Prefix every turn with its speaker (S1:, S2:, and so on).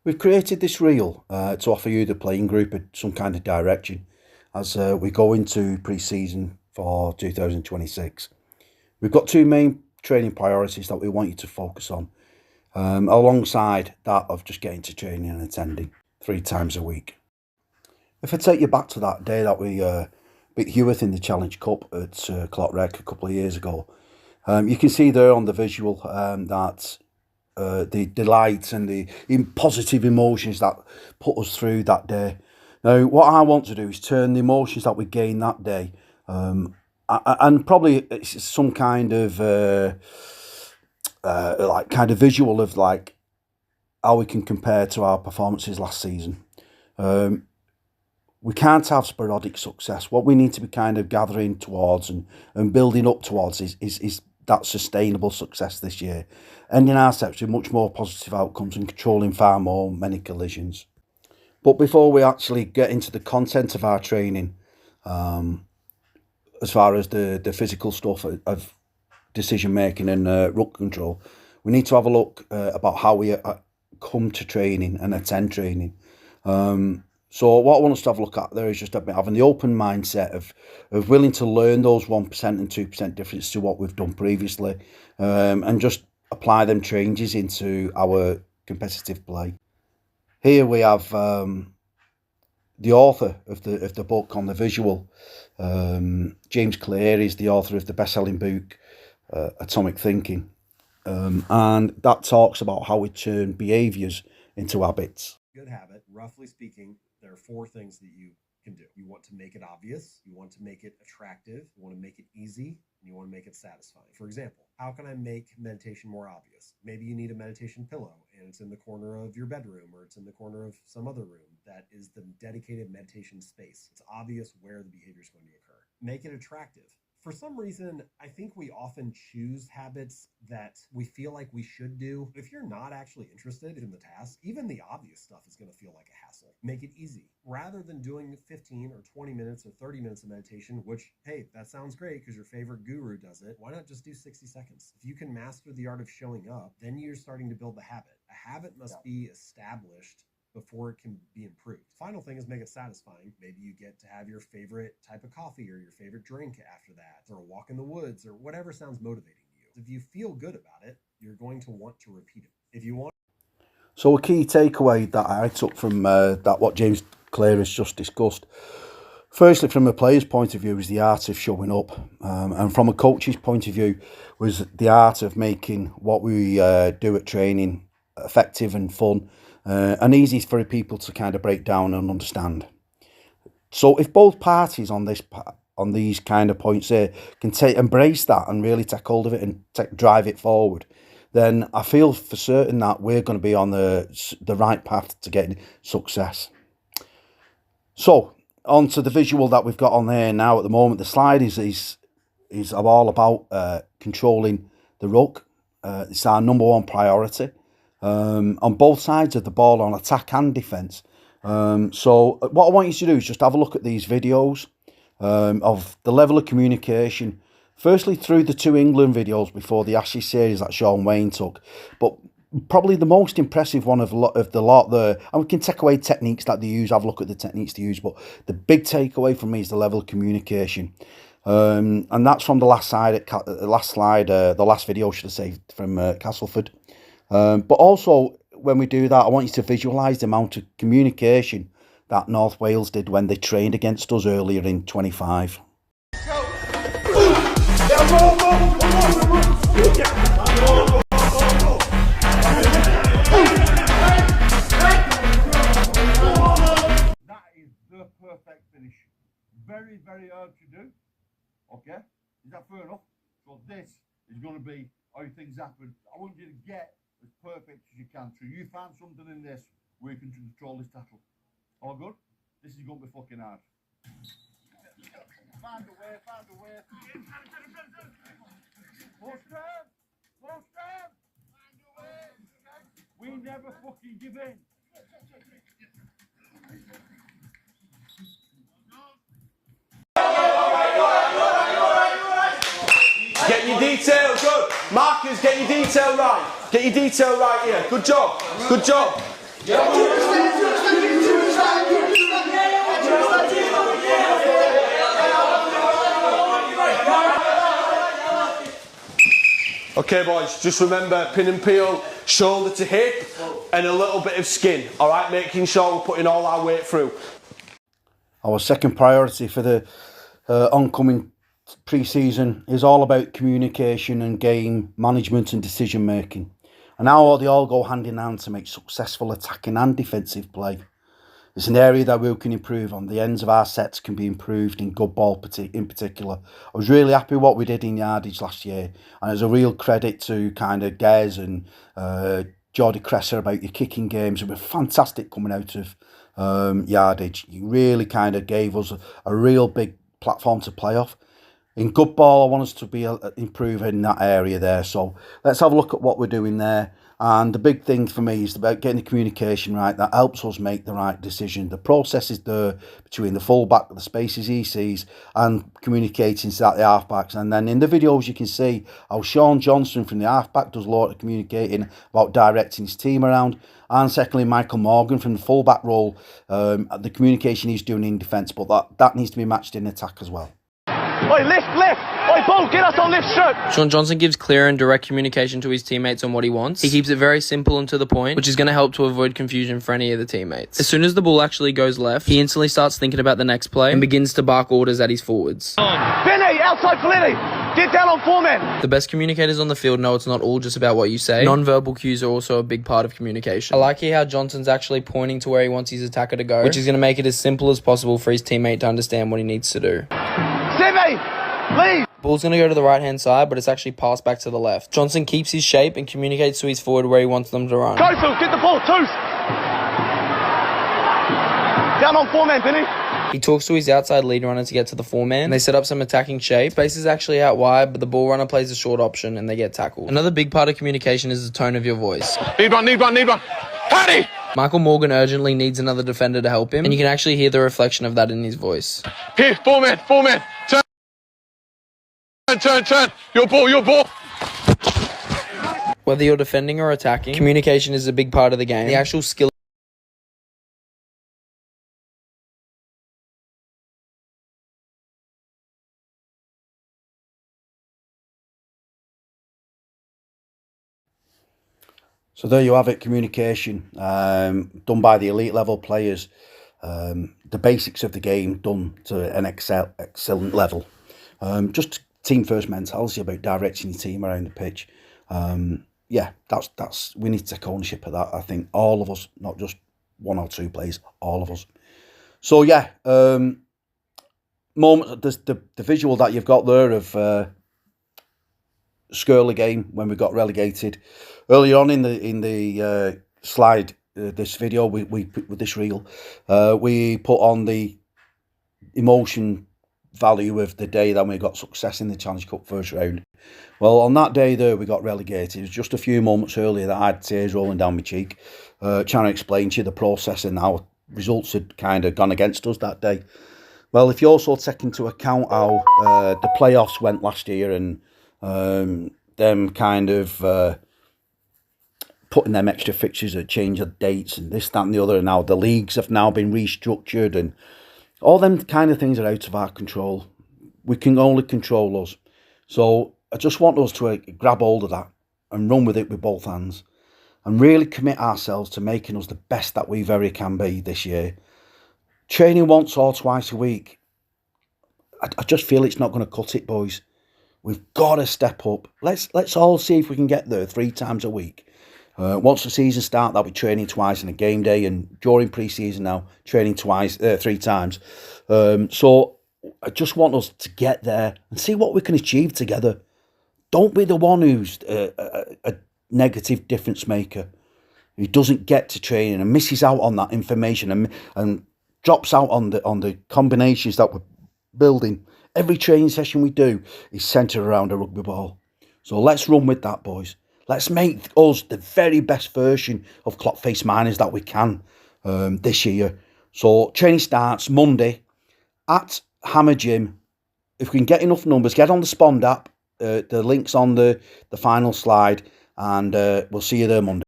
S1: We've created this reel to offer you, the playing group, some kind of direction as we go into pre-season for 2026. We've got two main training priorities that we want you to focus on, alongside that of just getting to training and attending 3 times a week. If I take you back to that day that we beat Hewitt in the Challenge Cup at Clotwreck a couple of years ago, you can see there on the visual that the delight and the positive emotions that put us through that day. Now, what I want to do is turn the emotions that we gained that day, and probably it's some kind of like kind of visual of like how we can compare to our performances last season. We can't have sporadic success. What we need to be kind of gathering towards and building up towards is that sustainable success this year, ending our steps with much more positive outcomes and controlling far more many collisions. But before we actually get into the content of our training, as far as the physical stuff of decision making and ruck control, we need to have a look about how we come to training and attend training. So what I want us to have a look at there is just having the open mindset of willing to learn those 1% and 2% difference to what we've done previously, and just apply them changes into our competitive play. Here we have the author of the book on the visual. James Clear is the author of the best-selling book Atomic Thinking, and that talks about how we turn behaviours into habits.
S2: Good habit, roughly speaking, there are 4 things that you can do. You want to make it obvious, you want to make it attractive, you want to make it easy, and you want to make it satisfying. For example, how can I make meditation more obvious? Maybe you need a meditation pillow and it's in the corner of your bedroom, or it's in the corner of some other room that is the dedicated meditation space. It's obvious where the behavior is going to occur. Make it attractive. For some reason, I think we often choose habits that we feel like we should do. If you're not actually interested in the task, even the obvious stuff is going to feel like a hassle. Make it easy. Rather than doing 15 or 20 minutes or 30 minutes of meditation, which, hey, that sounds great because your favorite guru does it, why not just do 60 seconds? If you can master the art of showing up, then you're starting to build the habit. A habit must be established before it can be improved. Final thing is make it satisfying. Maybe you get to have your favorite type of coffee or your favorite drink after that, or a walk in the woods, or whatever sounds motivating to you. If you feel good about it, you're going to want to repeat it. If you want.
S1: So a key takeaway that I took from that what James Clear has just discussed, firstly from a player's point of view, is the art of showing up, and from a coach's point of view was the art of making what we do at training effective and fun, and easy for people to kind of break down and understand. So if both parties on these kind of points here can embrace that and really take hold of it and drive it forward, then I feel for certain that we're going to be on the right path to getting success. So on to the visual that we've got on there now at the moment. The slide is all about controlling the ruck. It's our number one priority. On both sides of the ball, on attack and defence. So what I want you to do is just have a look at these videos of the level of communication. Firstly, through the 2 England videos before the Ashes series that Sean Wayne took, but probably the most impressive one of the lot there, and we can take away techniques that they use, have a look at the techniques they use, but the big takeaway from me is the level of communication. And that's from the last video, should I say, from Castleford. But also, when we do that, I want you to visualise the amount of communication that North Wales did when they trained against us earlier in 25.
S3: That is the perfect finish. Very, very hard to do. Okay? Is that fair enough? So this is going to be how things happen. I want you to get as perfect as you can. So you find something in this where you can control this tackle. All good? This is going to be fucking hard. Find a way, find a way. More strength! More strength! Find a way. We never fucking give in.
S4: Get your detail, good. Marcus, get your detail right. Get your detail right here. Good job. Good job. Okay, boys, just remember pin and peel, shoulder to hip, and a little bit of skin. All right, making sure we're putting all our weight through.
S1: Our second priority for the oncoming pre-season is all about communication and game management and decision making, and how they all go hand in hand to make successful attacking and defensive play. It's an area that we can improve on. The ends of our sets can be improved in good ball in particular. I was really happy with what we did in yardage last year, and it's a real credit to kind of Gez and Jordy Cresser about your kicking games. It was fantastic coming out of yardage. You really kind of gave us a real big platform to play off. In good ball, I want us to be improving in that area there. So let's have a look at what we're doing there. And the big thing for me is about getting the communication right. That helps us make the right decision. The process is there between the fullback, the spaces he sees, and communicating to the halfbacks. And then in the videos you can see how Sean Johnson from the halfback does a lot of communicating about directing his team around. And secondly, Michael Morgan from the fullback role, the communication he's doing in defence. But that needs to be matched in attack as well.
S4: Oi, lift! Oi, Paul, get us on lift strip!
S5: Sean Johnson gives clear and direct communication to his teammates on what he wants. He keeps it very simple and to the point, which is going to help to avoid confusion for any of the teammates. As soon as the ball actually goes left, he instantly starts thinking about the next play and begins to bark orders at his forwards.
S4: Benny, outside for Lenny! Get down on 4 men!
S5: The best communicators on the field know it's not all just about what you say. Non-verbal cues are also a big part of communication. I like how Johnson's actually pointing to where he wants his attacker to go, which is going to make it as simple as possible for his teammate to understand what he needs to do.
S4: Simi! Leave!
S5: Ball's going to go to the right-hand side, but it's actually passed back to the left. Johnson keeps his shape and communicates to his forward where he wants them to run.
S4: Go, Phil, get the ball, twos! Down on 4 men, Benny!
S5: He talks to his outside lead runner to get to the 4-man. They set up some attacking shape. Space is actually out wide, but the ball runner plays a short option and they get tackled. Another big part of communication is the tone of your voice.
S4: Need one! Paddy!
S5: Michael Morgan urgently needs another defender to help him, and you can actually hear the reflection of that in his voice.
S4: Here, 4 men! Turn! Your ball!
S5: Whether you're defending or attacking, communication is a big part of the game. The actual skill.
S1: So there you have it, communication done by the elite level players. The basics of the game done to an excellent level. Just team first mentality about directing your team around the pitch. Yeah, that's we need to take ownership of that. I think all of us, not just 1 or 2 players, all of us. So yeah, moment the visual that you've got there of Skirley game when we got relegated earlier on in the slide. This video we put with this reel, we put on the emotion value of the day that we got success in the Challenge Cup first round. Well, on that day there we got relegated. It was just a few moments earlier that I had tears rolling down my cheek, trying to explain to you the process and how results had kind of gone against us that day. Well, if you also take into account how the playoffs went last year and them kind of putting them extra fixtures, a change of dates and this, that and the other, and now the leagues have now been restructured and all them kind of things are out of our control. We can only control us. So I just want us to grab hold of that and run with it with both hands and really commit ourselves to making us the best that we very can be this year. Training once or twice a week, I just feel it's not going to cut it, boys. We've got to step up. Let's all see if we can get there 3 times a week. Once the season starts, that'll be training twice and a game day, and during pre-season now, training 3 times. So I just want us to get there and see what we can achieve together. Don't be the one who's a negative difference maker, who doesn't get to training and misses out on that information and drops out on the combinations that we're building. Every training session we do is centred around a rugby ball. So let's run with that, boys. Let's make us the very best version of Clockface Miners that we can this year. So training starts Monday at Hammer Gym. If we can get enough numbers, get on the Spond app. The link's on the final slide, and we'll see you there Monday.